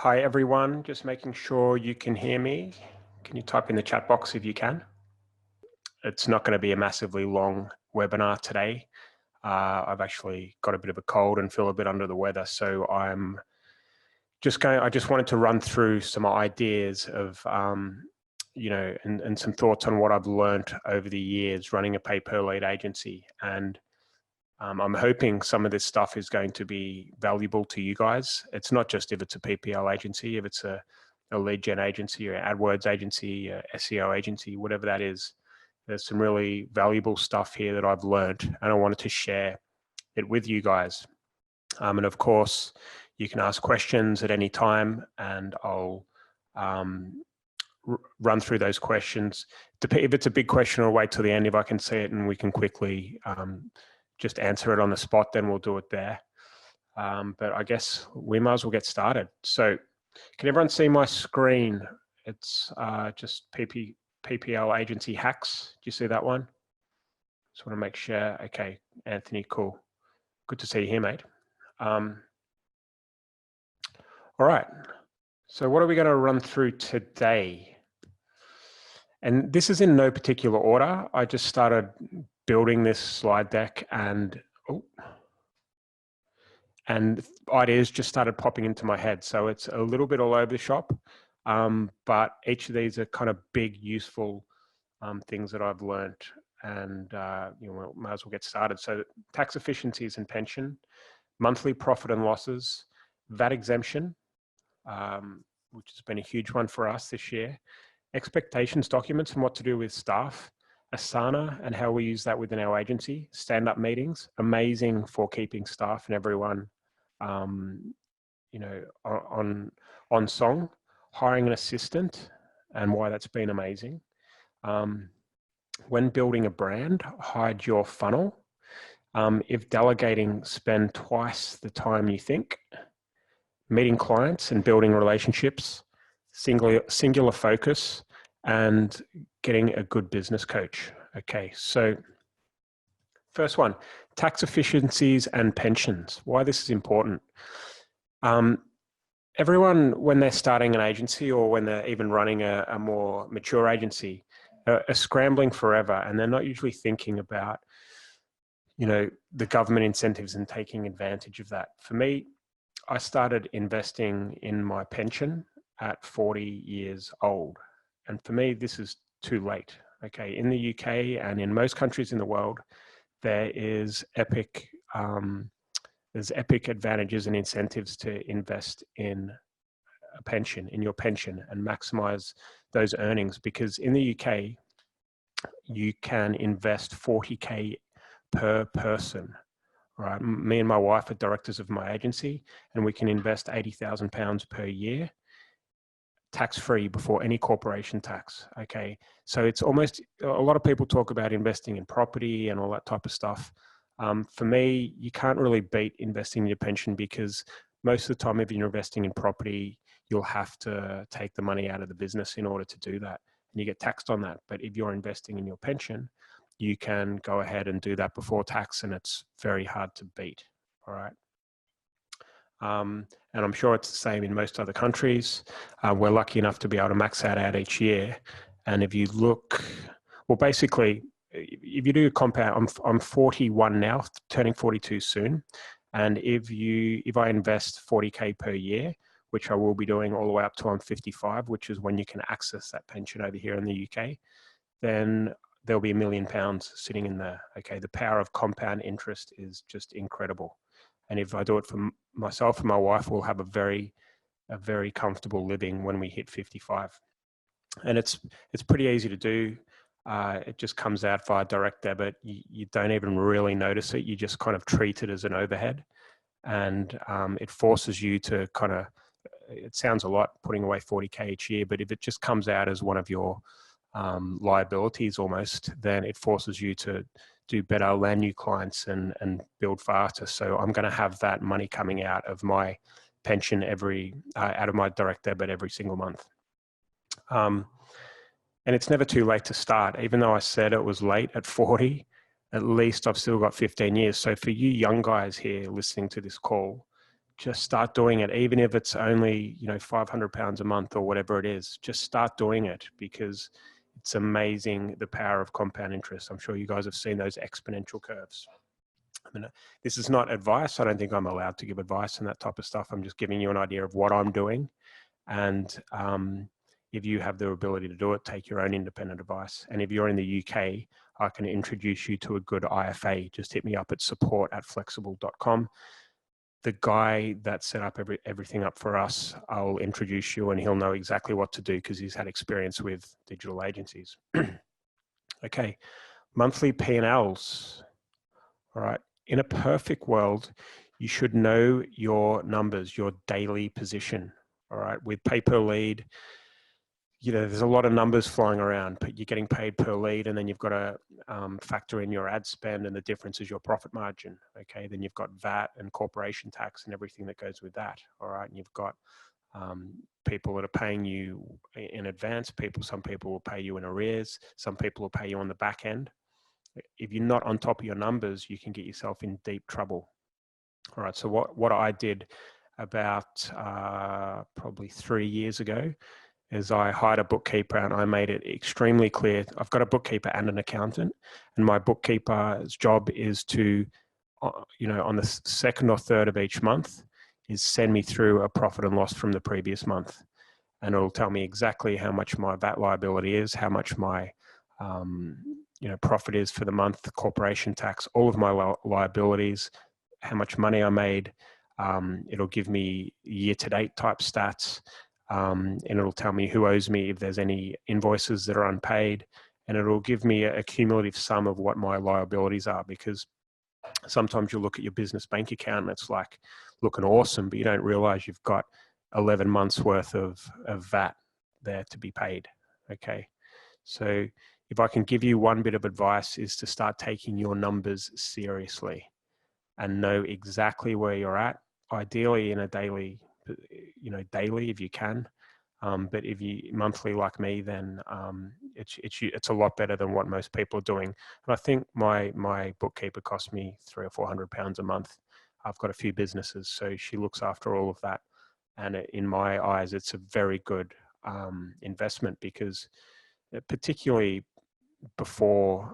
Hi everyone, just making sure you can hear me. Can you type in the chat box if you can? It's not going to be a massively long webinar today. I've actually got a bit of a cold and feel a bit under the weather, so I just wanted to run through some ideas of, and some thoughts on what I've learned over the years running a pay-per-lead agency. And I'm hoping some of this stuff is going to be valuable to you guys. It's not just if it's a PPL agency, if it's a lead gen agency or AdWords agency, SEO agency, whatever that is. There's some really valuable stuff here that I've learned, and I wanted to share it with you guys. And of course, you can ask questions at any time, and I'll run through those questions. If it's a big question, I'll wait till the end if I can see it, and we can quickly just answer it on the spot, then we'll do it there. But I guess we might as well get started. So can everyone see my screen? It's just PPL agency hacks. Do you see that one? Just want to make sure. Okay, Anthony, cool. Good to see you here, mate. All right. So what are we going to run through today? And this is in no particular order. I just started building this slide deck and ideas just started popping into my head. So it's a little bit all over the shop, but each of these are kind of big, useful things that I've learned, and might as well get started. So tax efficiencies and pension, monthly profit and losses, VAT exemption, which has been a huge one for us this year, expectations documents and what to do with staff, Asana and how we use that within our agency, stand-up meetings, amazing for keeping staff and everyone, on song, hiring an assistant and why that's been amazing. When building a brand, hide your funnel. If delegating, spend twice the time you think. Meeting clients and building relationships, singular focus, and getting a good business coach. Okay, so first one, tax efficiencies and pensions. Why this is important. Everyone, when they're starting an agency or when they're even running a more mature agency, are scrambling forever, and they're not usually thinking about, the government incentives and taking advantage of that. For me, I started investing in my pension at 40 years old. And for me, this is too late. Okay, in the UK and in most countries in the world, there's epic advantages and incentives to invest in a pension, in your pension, and maximize those earnings. Because in the UK, you can invest 40K per person. Right, me and my wife are directors of my agency, and we can invest £80,000 per year, tax-free before any corporation tax. Okay, so it's almost, a lot of people talk about investing in property and all that type of stuff. For me, you can't really beat investing in your pension, because most of the time, if you're investing in property, you'll have to take the money out of the business in order to do that, and you get taxed on that. But if you're investing in your pension, you can go ahead and do that before tax, and it's very hard to beat. All right. And I'm sure it's the same in most other countries. We're lucky enough to be able to max that out each year. And if you look, well, basically, if you do a compound, I'm 41 now, turning 42 soon. And if I invest 40K per year, which I will be doing all the way up to I'm 55, which is when you can access that pension over here in the UK, then there'll be £1 million sitting in there. Okay, the power of compound interest is just incredible. And if I do it for myself and my wife, we'll have a very comfortable living when we hit 55. And it's pretty easy to do. It just comes out via direct debit. You don't even really notice it. You just kind of treat it as an overhead. And it forces you to kind of, it sounds a lot putting away 40K each year, but if it just comes out as one of your liabilities almost, then it forces you to do better, land new clients, and build faster. So I'm going to have that money coming out of my pension out of my direct debit every single month. And it's never too late to start. Even though I said it was late at 40, at least I've still got 15 years. So for you young guys here listening to this call, just start doing it. Even if it's only, you know, £500 a month or whatever it is, just start doing it, because it's amazing the power of compound interest. I'm sure you guys have seen those exponential curves. I mean, this is not advice. I don't think I'm allowed to give advice and that type of stuff. I'm just giving you an idea of what I'm doing. And if you have the ability to do it, take your own independent advice. And if you're in the UK, I can introduce you to a good IFA. Just hit me up at support@flexxable.com. The guy that set up everything up for us, I'll introduce you and he'll know exactly what to do because he's had experience with digital agencies. Okay, monthly P&Ls. All right, in a perfect world, you should know your numbers, your daily position. All right, with pay per lead, you know, there's a lot of numbers flying around, but you're getting paid per lead, and then you've got to factor in your ad spend, and the difference is your profit margin. Okay, then you've got VAT and corporation tax and everything that goes with that. All right, and you've got people that are paying you in advance. Some people will pay you in arrears. Some people will pay you on the back end. If you're not on top of your numbers, you can get yourself in deep trouble. All right, so what I did about probably 3 years ago is I hired a bookkeeper, and I made it extremely clear. I've got a bookkeeper and an accountant, and my bookkeeper's job is to, you know, on the second or third of each month, is send me through a profit and loss from the previous month. And it'll tell me exactly how much my VAT liability is, how much my you know, profit is for the month, the corporation tax, all of my liabilities, how much money I made. It'll give me year-to-date type stats. And it'll tell me who owes me, if there's any invoices that are unpaid, and it'll give me a cumulative sum of what my liabilities are, because sometimes you'll look at your business bank account and it's like looking awesome, but you don't realize you've got 11 months worth of VAT there to be paid. Okay, so if I can give you one bit of advice, is to start taking your numbers seriously and know exactly where you're at, ideally in a daily, you know, daily if you can. But if you monthly like me, then it's a lot better than what most people are doing. And I think my bookkeeper cost me £300 or £400 a month. I've got a few businesses, so she looks after all of that. And in my eyes, it's a very good investment, because particularly before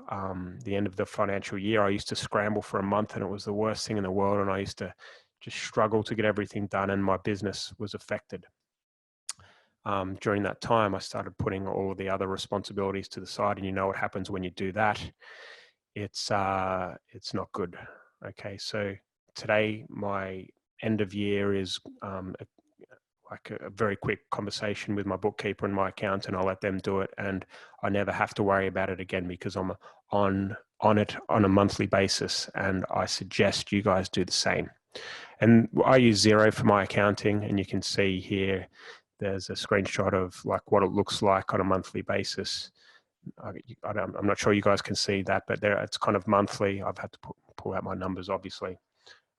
the end of the financial year, I used to scramble for a month, and it was the worst thing in the world. And I used to just struggle to get everything done, and my business was affected. During that time, I started putting all of the other responsibilities to the side, and you know what happens when you do that. It's not good. Okay, so today my end of year is like a very quick conversation with my bookkeeper and my accountant. I'll let them do it, and I never have to worry about it again, because I'm on it on a monthly basis, and I suggest you guys do the same. And I use Xero for my accounting, and you can see here there's a screenshot of like what it looks like on a monthly basis. I'm not sure you guys can see that, but there it's kind of monthly. I've had to pull out my numbers, obviously.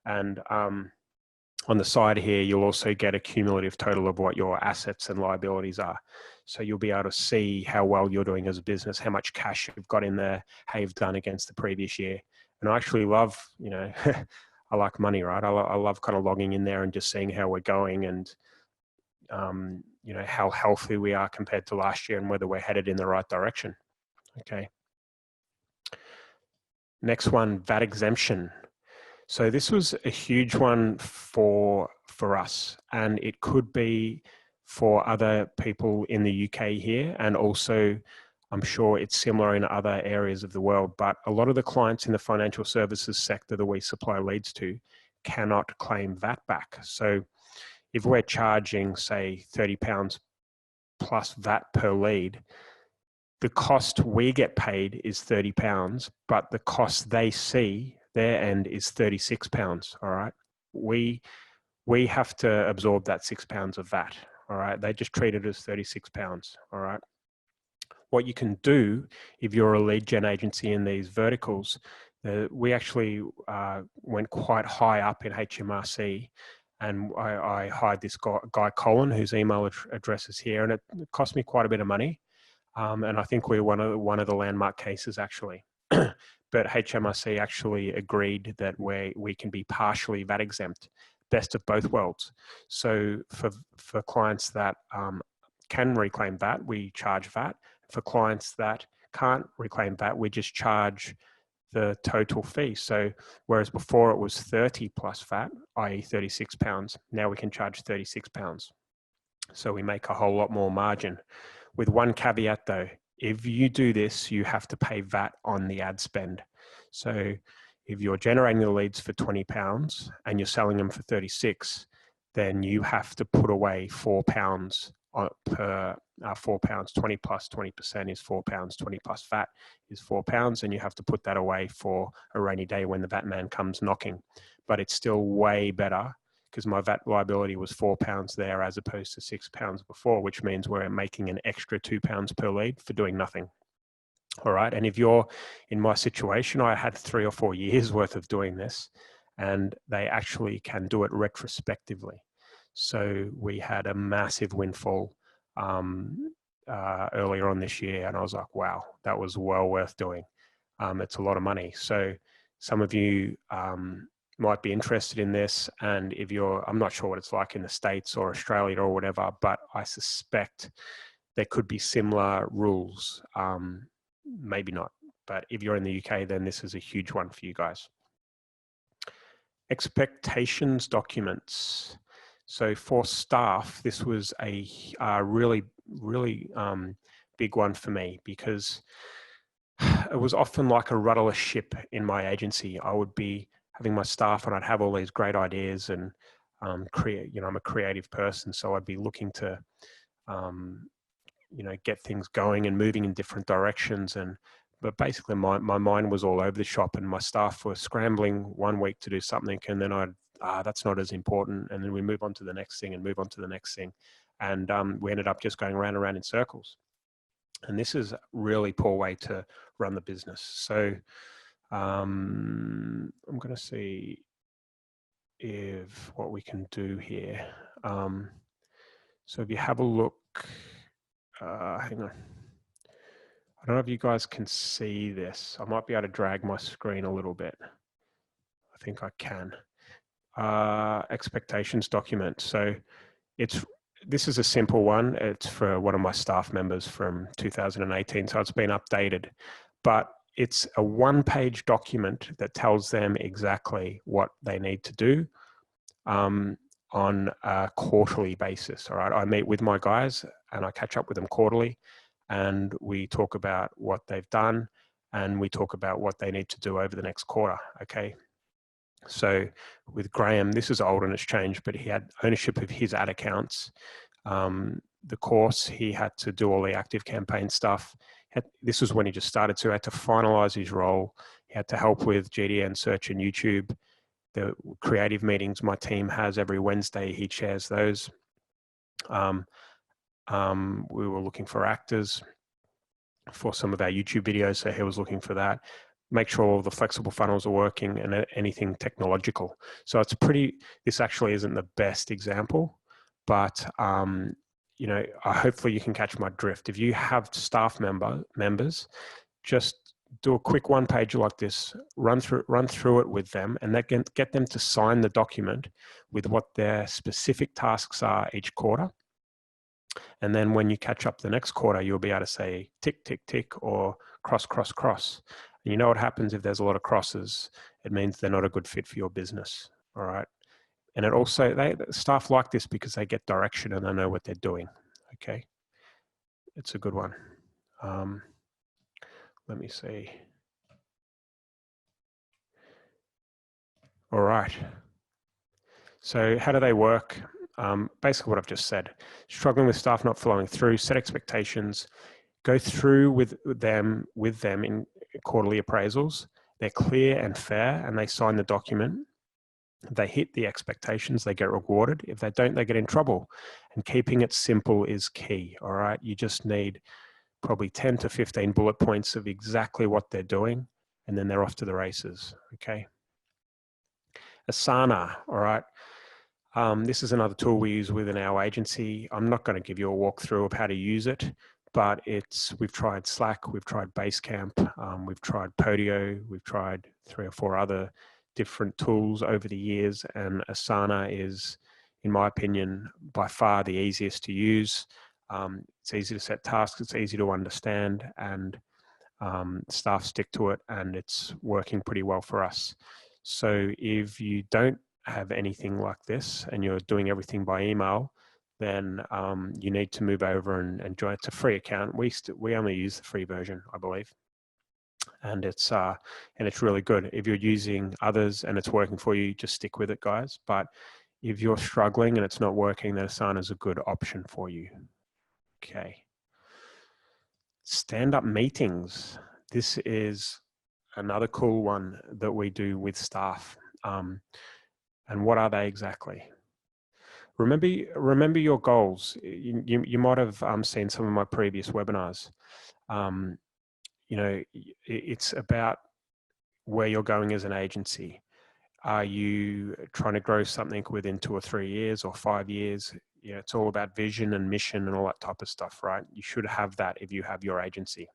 And on the side here, you'll also get a cumulative total of what your assets and liabilities are. So you'll be able to see how well you're doing as a business, how much cash you've got in there, how you've done against the previous year. And I actually love, you know, I like money, right? I love kind of logging in there and just seeing how we're going, and you know, how healthy we are compared to last year, and whether we're headed in the right direction. Okay. Next one, VAT exemption. So this was a huge one for us, and it could be for other people in the UK here, and also I'm sure it's similar in other areas of the world. But a lot of the clients in the financial services sector that we supply leads to cannot claim VAT back. So if we're charging, say, £30 plus VAT per lead, the cost we get paid is £30, but the cost they see their end is £36. All right, we have to absorb that £6 of VAT. All right, they just treat it as £36. All right, what you can do if you're a lead gen agency in these verticals, we actually went quite high up in HMRC. And I hired this guy, Colin, whose email address is here, and it cost me quite a bit of money. And I think we're one of the landmark cases, actually. But HMRC actually agreed that we can be partially VAT exempt. best of both worlds. So for clients that can reclaim VAT, we charge VAT. For clients that can't reclaim VAT, we just charge the total fee. So whereas before it was 30 plus VAT, i.e. £36, now we can charge £36. So we make a whole lot more margin. With one caveat though, if you do this, you have to pay VAT on the ad spend. So if you're generating the leads for £20 and you're selling them for 36, then you have to put away £4 per £4, 20 plus 20% is £4, 20 plus VAT is £4, and you have to put that away for a rainy day when the VAT man comes knocking. But it's still way better because my VAT liability was £4 there as opposed to £6 before, which means we're making an extra £2 per lead for doing nothing. All right. And if you're in my situation, I had 3 or 4 years worth of doing this, and they actually can do it retrospectively. So we had a massive windfall earlier on this year, and I was like, wow, that was well worth doing. It's a lot of money. So some of you might be interested in this, and if you're, I'm not sure what it's like in the States or Australia or whatever, but I suspect there could be similar rules. Maybe not, but if you're in the UK, then this is a huge one for you guys. Expectations documents. So for staff, this was a really big one for me, because it was often like a rudderless ship in my agency. I would be having my staff and I'd have all these great ideas and create, you know, I'm a creative person, so I'd be looking to you know, get things going and moving in different directions. But basically my mind was all over the shop, and my staff were scrambling one week to do something, and then that's not as important. And then we move on to the next thing and move on to the next thing. And we ended up just going round and round in circles. And this is a really poor way to run the business. So I'm going to see if what we can do here. So if you have a look, hang on. I don't know if you guys can see this. I might be able to drag my screen a little bit. I think I can. Expectations document. So this is a simple one. It's for one of my staff members from 2018. So it's been updated, but it's a one-page document that tells them exactly what they need to do on a quarterly basis. All right. I meet with my guys and I catch up with them quarterly, and we talk about what they've done, and we talk about what they need to do over the next quarter. Okay. So with Graham, this is old and it's changed, but he had ownership of his ad accounts. The course, he had to do all the active campaign stuff. This was when he just started, so he had to finalize his role. He had to help with GDN search and YouTube. The creative meetings my team has every Wednesday, he chairs those. We were looking for actors for some of our YouTube videos, so he was looking for that. Make sure all the flexible funnels are working and anything technological. So it's this actually isn't the best example, but you know, hopefully you can catch my drift. If you have staff members, just do a quick one page like this, run through it with them, and that can get them to sign the document with what their specific tasks are each quarter. And then when you catch up the next quarter, you'll be able to say tick, tick, tick, or cross, cross, cross. And you know what happens if there's a lot of crosses? It means they're not a good fit for your business. All right. And it also, staff like this because they get direction and they know what they're doing. Okay. It's a good one. Let me see. All right. So how do they work? Basically what I've just said. Struggling with staff not following through, set expectations, go through with them in quarterly appraisals. They're clear and fair, and they sign the document. They hit the expectations, they get rewarded. If they don't, they get in trouble. And keeping it simple is key. All right. You just need probably 10 to 15 bullet points of exactly what they're doing, and then they're off to the races. Okay. Asana. All right. This is another tool we use within our agency. I'm not going to give you a walkthrough of how to use it, but we've tried Slack, we've tried Basecamp, we've tried Podio, we've tried 3 or 4 other different tools over the years, and Asana is, in my opinion, by far the easiest to use. It's easy to set tasks, it's easy to understand, and staff stick to it, and it's working pretty well for us. So if you don't have anything like this and you're doing everything by email, then you need to move over and join. It's a free account. We only use the free version, I believe, and it's really good. If you're using others and it's working for you, just stick with it, guys. But if you're struggling and it's not working, then Asana is a good option for you. Okay. Stand-up meetings. This is another cool one that we do with staff. And what are they exactly? Remember your goals. You might have seen some of my previous webinars. You know, it's about where you're going as an agency. Are you trying to grow something within 2 or 3 years or 5 years? Yeah, it's all about vision and mission and all that type of stuff, right? You should have that if you have your agency.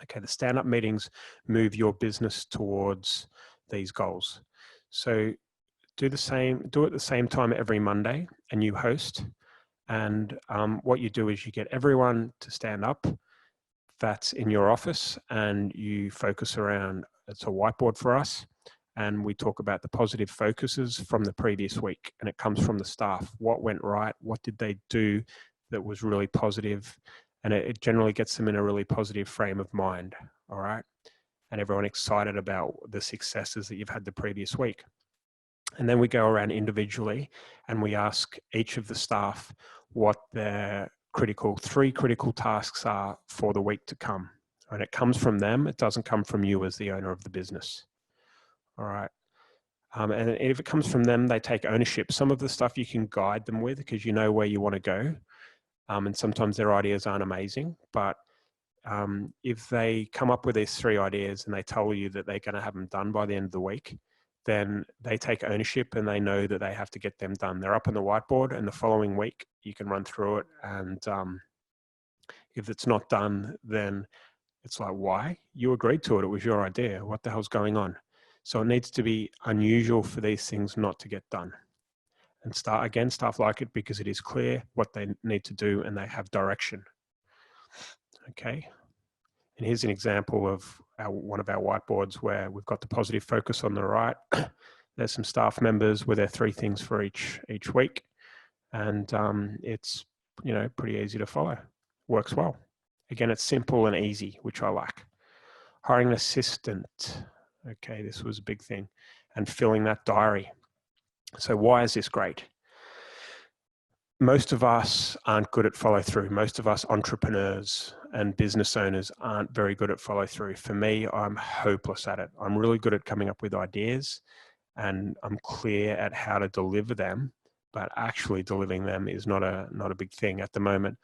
Okay, the stand-up meetings move your business towards these goals. So do it the same time every Monday, and you host. And what you do is you get everyone to stand up that's in your office, and you focus around, it's a whiteboard for us, and we talk about the positive focuses from the previous week, and it comes from the staff. What went right? What did they do that was really positive? And it generally gets them in a really positive frame of mind, all right? And everyone excited about the successes that you've had the previous week. And then we go around individually and we ask each of the staff what their three critical tasks are for the week to come. And it comes from them. It doesn't come from you as the owner of the business. All right. And if it comes from them, they take ownership. Some of the stuff you can guide them with because you know where you want to go. And sometimes their ideas aren't amazing, but if they come up with these 3 ideas and they tell you that they're going to have them done by the end of the week, then they take ownership and they know that they have to get them done. They're up on the whiteboard, and the following week you can run through it. And if it's not done, then it's like, why? You agreed to it. It was your idea. What the hell's going on? So it needs to be unusual for these things not to get done. And staff like it because it is clear what they need to do and they have direction. Okay. And here's an example of one of our whiteboards where we've got the positive focus on the right. There's some staff members with their 3 things for each week. And it's, you know, pretty easy to follow. Works well. Again, it's simple and easy, which I like. Hiring an assistant. Okay, this was a big thing. And filling that diary. So why is this great? Most of us aren't good at follow through. Most of us entrepreneurs and business owners aren't very good at follow through. For me, I'm hopeless at it. I'm really good at coming up with ideas and I'm clear at how to deliver them, but actually delivering them is not a big thing at the moment.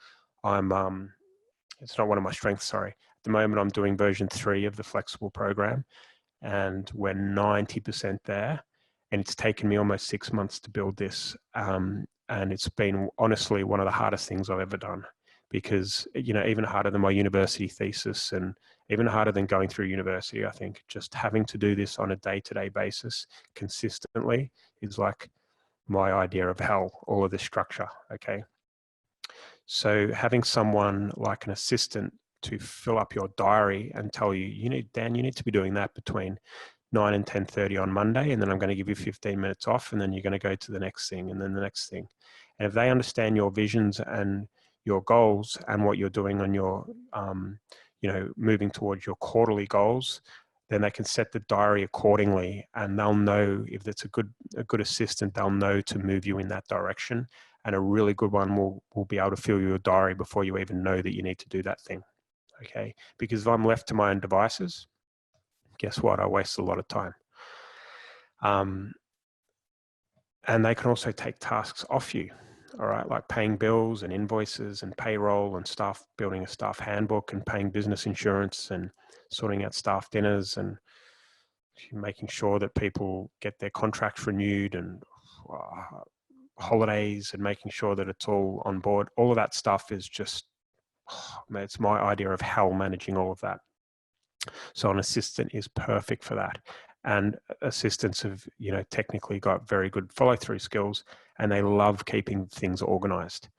It's not one of my strengths, sorry. At the moment, I'm doing version 3 of the Flexxable program and we're 90% there. And it's taken me almost 6 months to build this. And it's been honestly one of the hardest things I've ever done because, you know, even harder than my university thesis and even harder than going through university, I think just having to do this on a day-to-day basis consistently is like my idea of hell, all of this structure, okay? So having someone like an assistant to fill up your diary and tell you, Dan, you need to be doing that between 9 and 10:30 on Monday, and then I'm going to give you 15 minutes off, and then you're going to go to the next thing, and then the next thing. And if they understand your visions and your goals and what you're doing on your, moving towards your quarterly goals, then they can set the diary accordingly, and they'll know if it's a good assistant, they'll know to move you in that direction. And a really good one will be able to fill your diary before you even know that you need to do that thing. Okay, because if I'm left to my own devices, guess what? I waste a lot of time. And they can also take tasks off you, all right, like paying bills and invoices and payroll and building a staff handbook and paying business insurance and sorting out staff dinners and making sure that people get their contracts renewed and holidays and making sure that it's all on board. All of that stuff is just, it's my idea of hell managing all of that. So an assistant is perfect for that. and assistants have, technically got very good follow-through skills, and they love keeping things organized,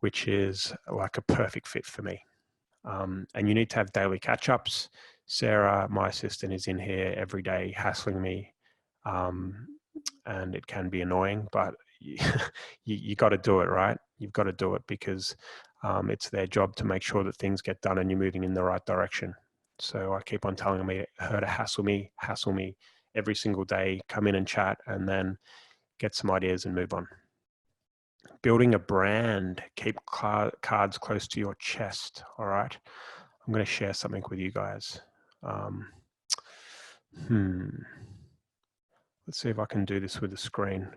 which is like a perfect fit for me. And you need to have daily catch-ups. Sarah, my assistant, is in here every day hassling me, and it can be annoying, but you got to do it, right? You've got to do it because it's their job to make sure that things get done and you're moving in the right direction. So I keep on telling her to hassle me every single day, come in and chat, and then get some ideas and move on. Building a brand, keep cards close to your chest. All right. I'm going to share something with you guys. Let's see if I can do this with the screen.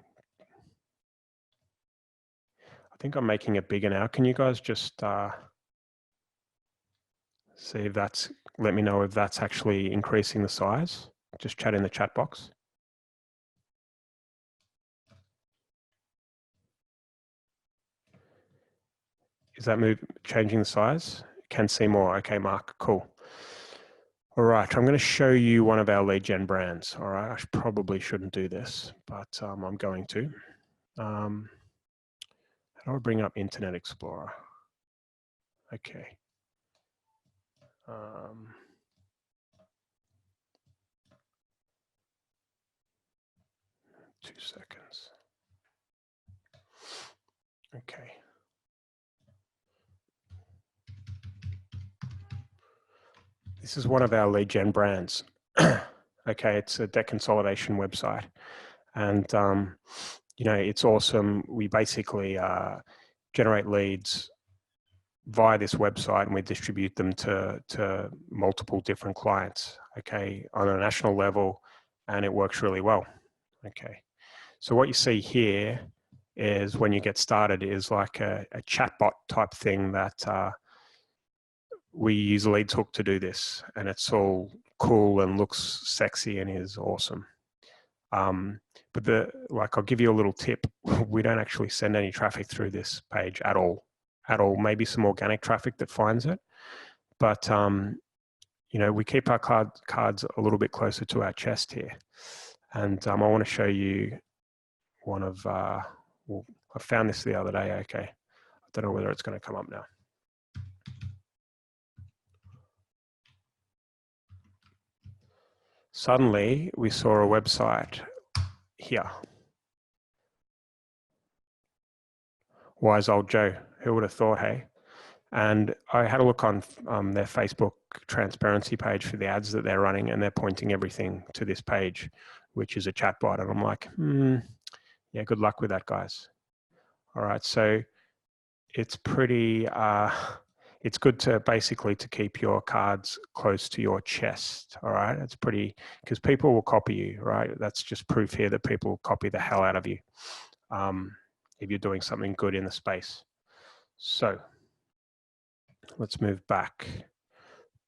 I think I'm making it bigger now. Can you guys just see if let me know if that's actually increasing the size? Just chat in the chat box. Is that changing the size? Can see more. Okay, Mark, cool. All right, I'm going to show you one of our lead gen brands. All right, I probably shouldn't do this, but I'm going to. How do I bring up Internet Explorer? Okay. 2 seconds. Okay. This is one of our lead gen brands. Okay, it's a debt consolidation website, and it's awesome. We basically generate leads via this website, and we distribute them to multiple different clients. Okay, on a national level, and it works really well. Okay, so what you see here is when you get started is like a chatbot type thing that we use LeadsHook to do this, and it's all cool and looks sexy and is awesome. But I'll give you a little tip. We don't actually send any traffic through this page at all. Maybe some organic traffic that finds it, but we keep our cards a little bit closer to our chest here. And I want to show you one of. Well, I found this the other day. Okay, I don't know whether it's going to come up now. Suddenly, we saw a website here. Wise Old Joe. Who would have thought, hey? And I had a look on their Facebook transparency page for the ads that they're running, and they're pointing everything to this page, which is a chatbot. And I'm like, yeah, good luck with that, guys. All right, so it's pretty, it's good to basically to keep your cards close to your chest. All right, it's pretty, because people will copy you, right? That's just proof here that people will copy the hell out of you if you're doing something good in the space. So let's move back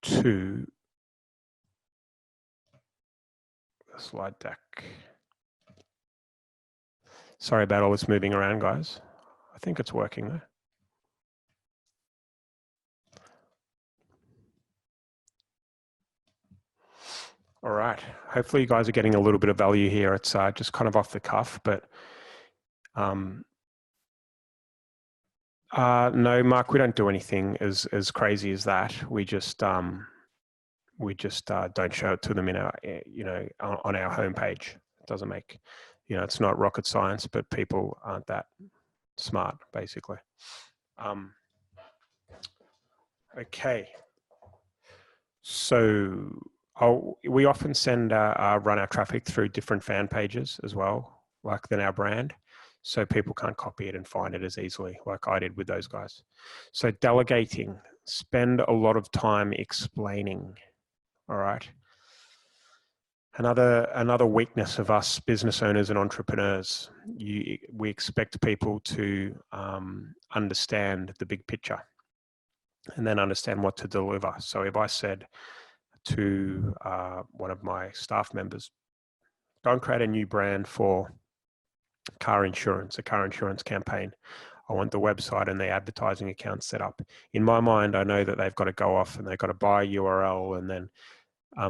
to the slide deck. Sorry about all this moving around, guys. I think it's working though. All right. Hopefully you guys are getting a little bit of value here. It's just kind of off the cuff, but no, Mark, we don't do anything as crazy as that. We just don't show it to them in our, on our homepage. It doesn't make, it's not rocket science, but people aren't that smart, basically. Okay. So we often run our traffic through different fan pages as well, like than our brand. So people can't copy it and find it as easily like I did with those guys. So delegating, spend a lot of time explaining. All right. Another weakness of us business owners and entrepreneurs, we expect people to understand the big picture and then understand what to deliver. So if I said to one of my staff members, don't create a new brand for car insurance, a car insurance campaign. I want the website and the advertising account set up. In my mind, I know that they've got to go off and they've got to buy a URL and then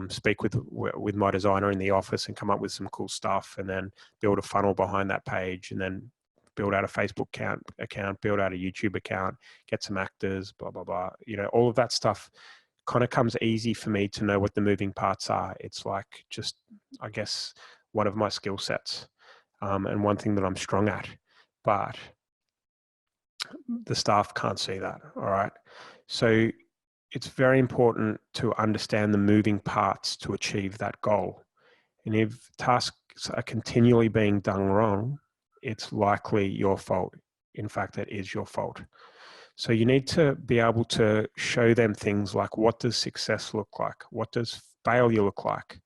speak with my designer in the office and come up with some cool stuff, and then build a funnel behind that page, and then build out a Facebook account, build out a YouTube account, get some actors, blah, blah, blah. You know, all of that stuff kind of comes easy for me to know what the moving parts are. It's like just, I guess, one of my skill sets, and one thing that I'm strong at, but the staff can't see that. All right. So it's very important to understand the moving parts to achieve that goal. And if tasks are continually being done wrong, it's likely your fault. In fact, it is your fault. So you need to be able to show them things like, what does success look like? What does failure look like?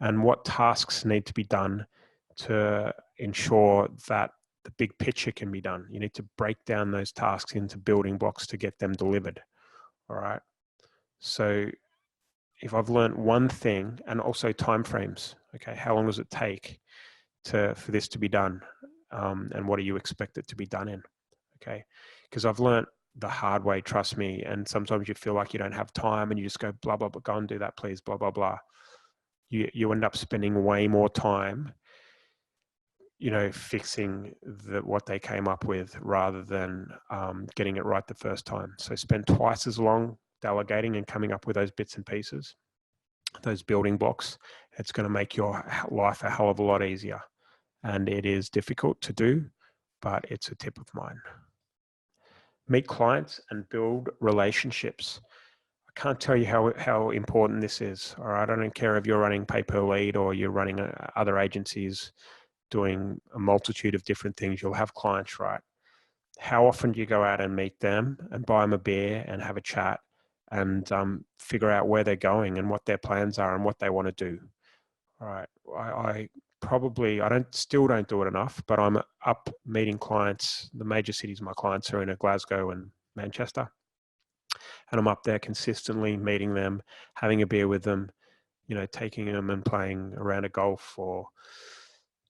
And what tasks need to be done to ensure that the big picture can be done. You need to break down those tasks into building blocks to get them delivered. All right. So if I've learned one thing, and also timeframes, okay, how long does it take for this to be done? And what do you expect it to be done in? Okay. Because I've learned the hard way, trust me. And sometimes you feel like you don't have time and you just go, blah, blah, blah, go and do that, please, blah, blah, blah. You end up spending way more time, you know, fixing what they came up with rather than getting it right the first time. So spend twice as long delegating and coming up with those bits and pieces, those building blocks. It's going to make your life a hell of a lot easier. And it is difficult to do, but it's a tip of mine. Meet clients and build relationships. I can't tell you how important this is. All right, I don't care if you're running pay per lead or you're running other agencies doing a multitude of different things. You'll have clients, right? How often do you go out and meet them and buy them a beer and have a chat and figure out where they're going and what their plans are and what they want to do? All right, I still don't do it enough, but I'm up meeting clients. The major cities my clients are in are Glasgow and Manchester. And I'm up there consistently meeting them, having a beer with them, you know, taking them and playing a round of golf, or,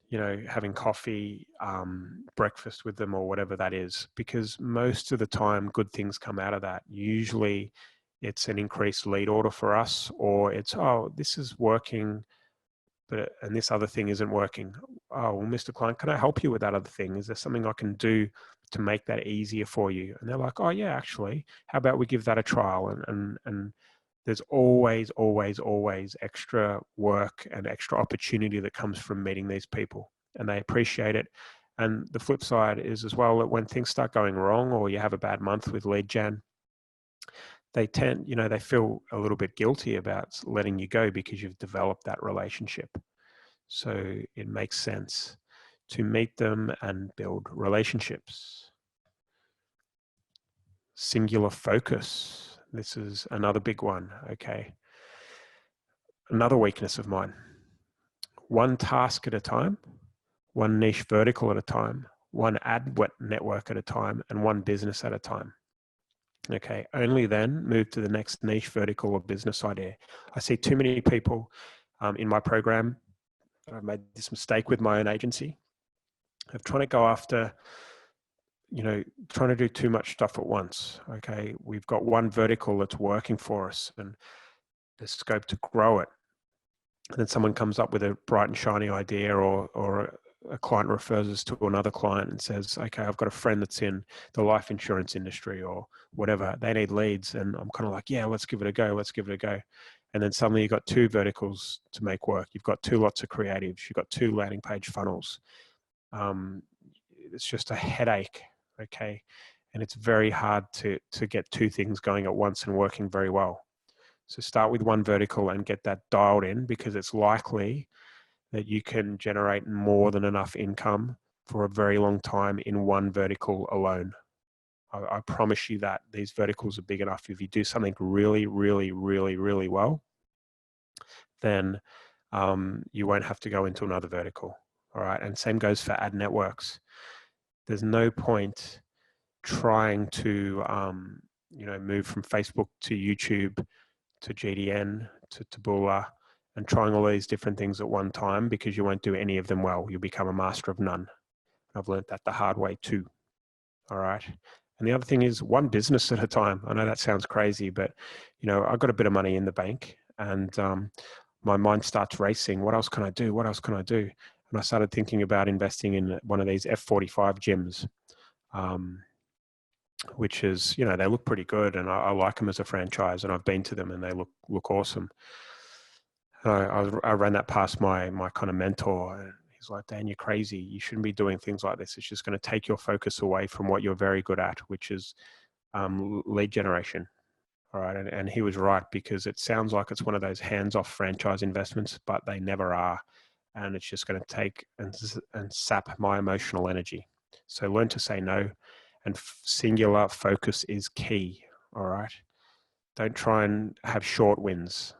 you know, having coffee, breakfast with them, or whatever that is. Because most of the time, good things come out of that. Usually it's an increased lead order for us, or it's, oh, this is working, and this other thing isn't working. Oh, well, Mr. Client, can I help you with that other thing? Is there something I can do to make that easier for you? And they're like, oh yeah, actually, how about we give that a trial? And there's always, always, always extra work and extra opportunity that comes from meeting these people, and they appreciate it. And the flip side is as well, that when things start going wrong, or you have a bad month with lead gen, they feel a little bit guilty about letting you go because you've developed that relationship. So it makes sense to meet them and build relationships. Singular focus. This is another big one, okay? Another weakness of mine. One task at a time, one niche vertical at a time, one ad network at a time, and one business at a time. Okay, only then move to the next niche vertical or business idea. I see too many people in my program. I've made this mistake with my own agency of trying to go after, trying to do too much stuff at once. Okay, we've got one vertical that's working for us and there's scope to grow it. And then someone comes up with a bright and shiny idea, or a client refers us to another client and says, okay, I've got a friend that's in the life insurance industry or whatever. They need leads. And I'm kind of like, yeah, let's give it a go. Let's give it a go. And then suddenly you've got two verticals to make work. You've got two lots of creatives. You've got two landing page funnels. It's just a headache. Okay. And it's very hard to get two things going at once and working very well. So start with one vertical and get that dialed in, because it's likely that you can generate more than enough income for a very long time in one vertical alone. I promise you that these verticals are big enough. If you do something really, really, really, really well, then you won't have to go into another vertical. All right. And same goes for ad networks. There's no point trying to, move from Facebook to YouTube to GDN to Taboola and trying all these different things at one time, because you won't do any of them well. You'll become a master of none. I've learned that the hard way too. All right. And the other thing is one business at a time. I know that sounds crazy, but I've got a bit of money in the bank and my mind starts racing. What else can I do? What else can I do? And I started thinking about investing in one of these F45 gyms, which is, you know, they look pretty good, and I like them as a franchise, and I've been to them, and they look awesome. I ran that past my kind of mentor, and he's like, Dan, you're crazy. You shouldn't be doing things like this. It's just going to take your focus away from what you're very good at, which is lead generation. All right. And he was right, because it sounds like it's one of those hands-off franchise investments, but they never are. And it's just going to take and sap my emotional energy. So learn to say no, and singular focus is key. All right. Don't try and have short wins.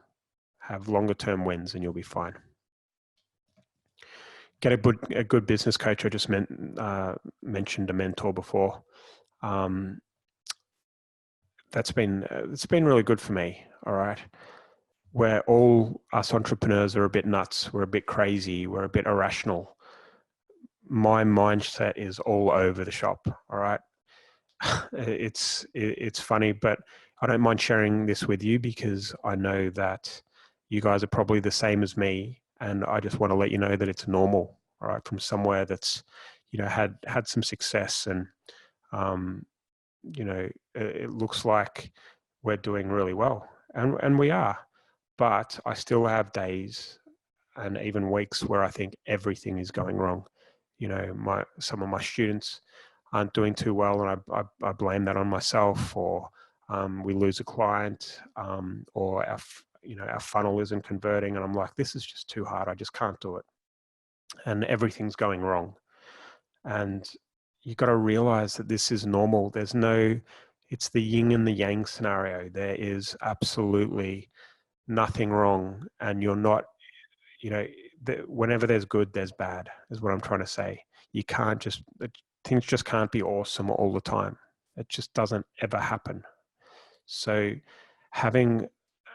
Have longer term wins, and you'll be fine. Get a good business coach. I just mentioned a mentor before. It's been really good for me. All right. Where all us entrepreneurs are a bit nuts, we're a bit crazy, we're a bit irrational. My mindset is all over the shop. All right. It's funny, but I don't mind sharing this with you, because I know that you guys are probably the same as me, and I just want to let you know that it's normal. All right. From somewhere that's, you know, had some success, and you know, it looks like we're doing really well, and we are, but I still have days and even weeks where I think everything is going wrong. You know, some of my students aren't doing too well, and I blame that on myself, or we lose a client, or our funnel isn't converting, and I'm like, this is just too hard. I just can't do it, and everything's going wrong. And you got to realize that this is normal. It's the yin and the yang scenario. There is absolutely nothing wrong, and you're not, you know, whenever there's good, there's bad, is what I'm trying to say. You can't things just can't be awesome all the time. It just doesn't ever happen. So having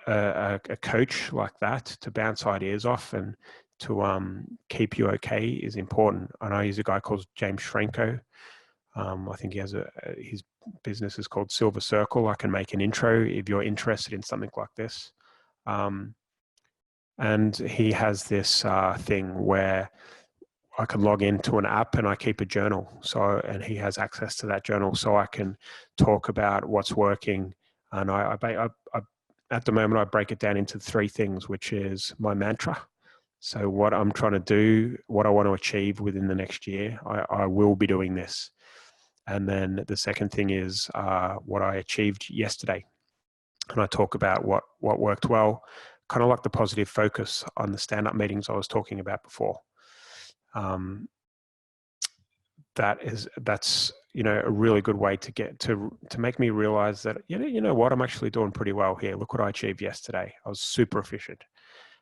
a coach like that to bounce ideas off and to keep you okay is important. I know he's a guy called James Franco. I think he has his business is called Silver Circle. I can make an intro if you're interested in something like this. And he has this thing where I can log into an app and I keep a journal. And he has access to that journal, so I can talk about what's working. And I at the moment, I break it down into 3 things, which is my mantra. So what I'm trying to do, what I want to achieve within the next year, I will be doing this. And then the second thing is what I achieved yesterday. And I talk about what worked well, kind of like the positive focus on the stand-up meetings I was talking about before. That's you know, a really good way to get to make me realize that, you know what, I'm actually doing pretty well here. Look what I achieved yesterday. I was super efficient.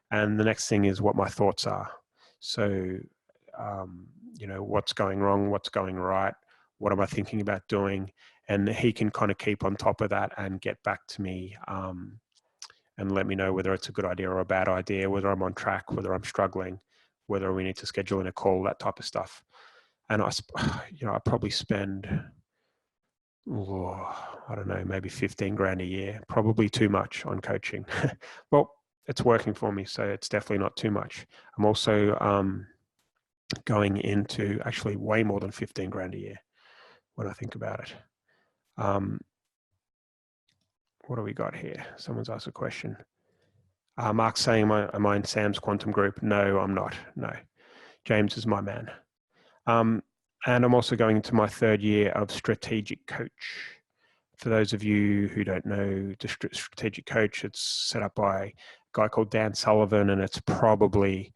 And the next thing is what my thoughts are. So, you know, what's going wrong, what's going right, what am I thinking about doing? And he can kind of keep on top of that and get back to me and let me know whether it's a good idea or a bad idea, whether I'm on track, whether I'm struggling, whether we need to schedule in a call, that type of stuff. And I probably spend, I don't know, maybe 15 grand a year, probably too much on coaching. Well, it's working for me, so it's definitely not too much. I'm also going into actually way more than 15 grand a year when I think about it. What do we got here? Someone's asked a question. Mark's saying, am I in Sam's quantum group? No, I'm not. No, James is my man. And I'm also going into my 3rd year of strategic coach. For those of you who don't know, the strategic coach, it's set up by a guy called Dan Sullivan, and it's probably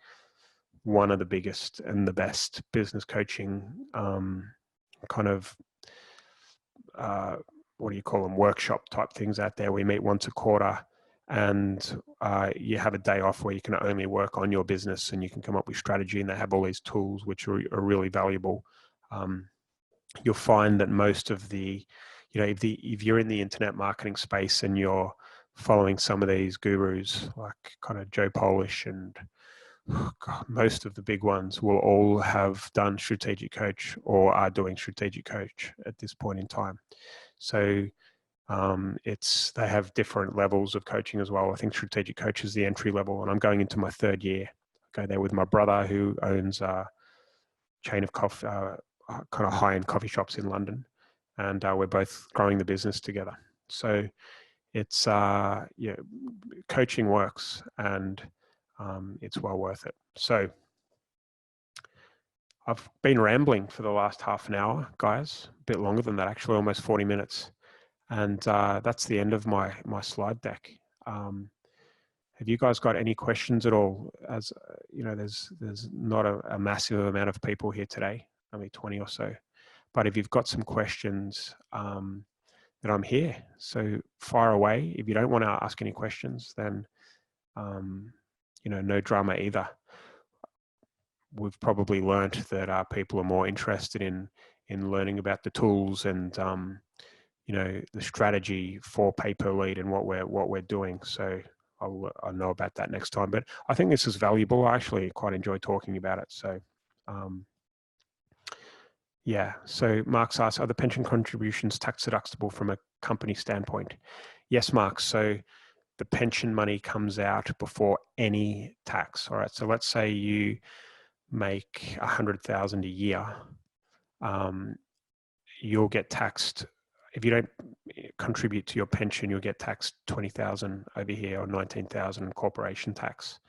one of the biggest and the best business coaching kind of, what do you call them, workshop type things out there. We meet once a quarter, and you have a day off where you can only work on your business, and you can come up with strategy, and they have all these tools which are really valuable. You'll find that most of the, you know, if you're in the internet marketing space and you're following some of these gurus like kind of Joe Polish and most of the big ones will all have done strategic coach or are doing strategic coach at this point in time. So They have different levels of coaching as well. I think strategic coach is the entry level, and I'm going into my 3rd year. I go there with my brother, who owns a chain of coffee, kind of high-end coffee shops in London, and we're both growing the business together. So it's coaching works, and it's well worth it. So I've been rambling for the last half an hour, guys, a bit longer than that, actually, almost 40 minutes. And that's the end of my slide deck. Have you guys got any questions at all? As you know, there's not a massive amount of people here today, only 20 or so. But if you've got some questions, then I'm here. So fire away. If you don't want to ask any questions, then no drama either. We've probably learnt that people are more interested in learning about the tools and the strategy for pay per lead and what we're doing. So I'll know about that next time. But I think this is valuable. I actually quite enjoy talking about it. So yeah. So Mark's asked, are the pension contributions tax deductible from a company standpoint? Yes, Mark. So the pension money comes out before any tax. All right. So let's say you make 100,000 a year. You'll get taxed. If you don't contribute to your pension, you'll get taxed 20,000 over here or 19,000 in corporation tax.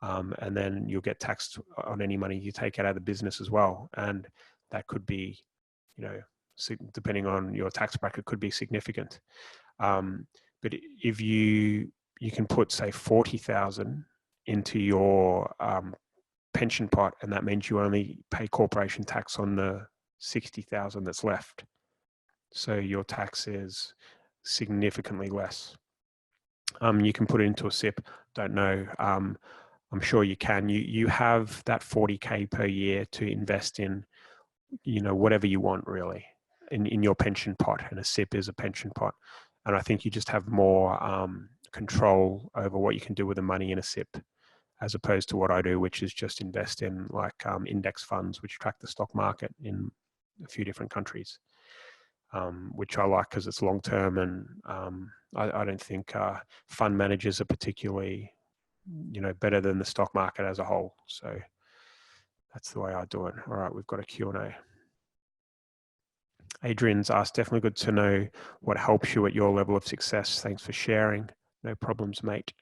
And then you'll get taxed on any money you take out of the business as well. And that could be, depending on your tax bracket, could be significant. But if you can put, say, 40,000 into your pension pot, and that means you only pay corporation tax on the 60,000 that's left. So your tax is significantly less. You can put it into a SIP. Don't know. I'm sure you can. You have that 40K per year to invest in, whatever you want really in your pension pot, and a SIP is a pension pot. And I think you just have more control over what you can do with the money in a SIP, as opposed to what I do, which is just invest in like index funds, which track the stock market in a few different countries, which I like because it's long-term, and I don't think fund managers are particularly, better than the stock market as a whole. So that's the way I do it. All right, we've got a Q&A. Adrian's asked, definitely good to know what helps you at your level of success. Thanks for sharing. No problems, mate.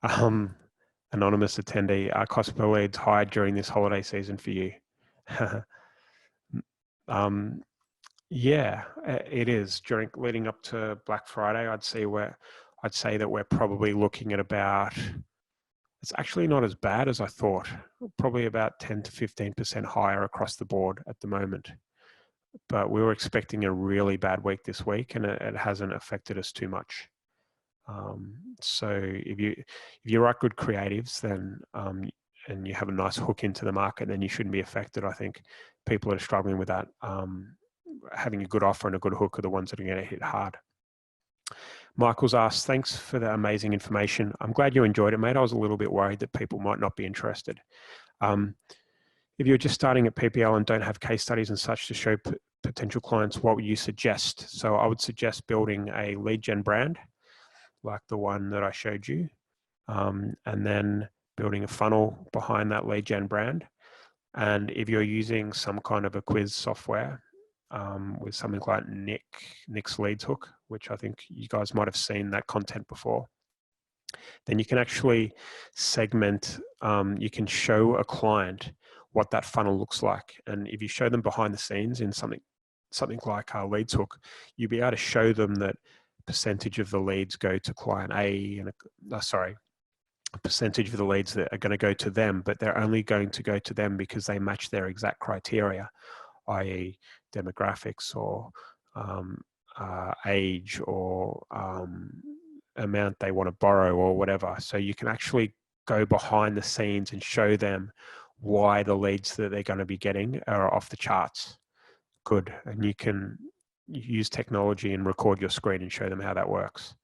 Anonymous attendee, are cost per leads high during this holiday season for you? Yeah, it is. Leading up to Black Friday, I'd say that we're probably looking at about, it's actually not as bad as I thought, probably about 10 to 15% higher across the board at the moment. But we were expecting a really bad week this week, and it hasn't affected us too much. So if you write good creatives, then and you have a nice hook into the market, then you shouldn't be affected. I think people that are struggling with that, having a good offer and a good hook, are the ones that are going to hit hard. Michael's asked, thanks for the amazing information. I'm glad you enjoyed it, mate. I was a little bit worried that people might not be interested. If you're just starting at PPL and don't have case studies and such to show potential clients, what would you suggest? So I would suggest building a lead gen brand like the one that I showed you, and then building a funnel behind that lead gen brand. And if you're using some kind of a quiz software with something like Nick's Leads Hook, which I think you guys might have seen that content before, then you can actually segment, you can show a client what that funnel looks like. And if you show them behind the scenes in something like our Leads Hook, you'll be able to show them that percentage of the leads go to client A, and a percentage of the leads that are going to go to them, but they're only going to go to them because they match their exact criteria, i.e. demographics or age or amount they want to borrow or whatever. So you can actually go behind the scenes and show them why the leads that they're going to be getting are off the charts good. And you can use technology and record your screen and show them how that works.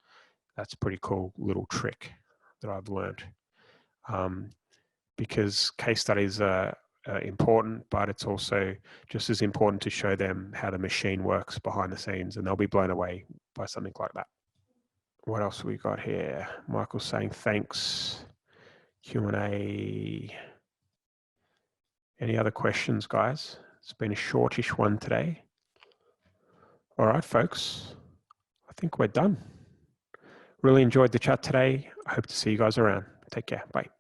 That's a pretty cool little trick that I've learned. Because case studies are important, but it's also just as important to show them how the machine works behind the scenes, and they'll be blown away by something like that. What else we got here? Michael's saying thanks. Q&A. Any other questions, guys? It's been a shortish one today. All right, folks. I think we're done. Really enjoyed the chat today. I hope to see you guys around. Take care. Bye.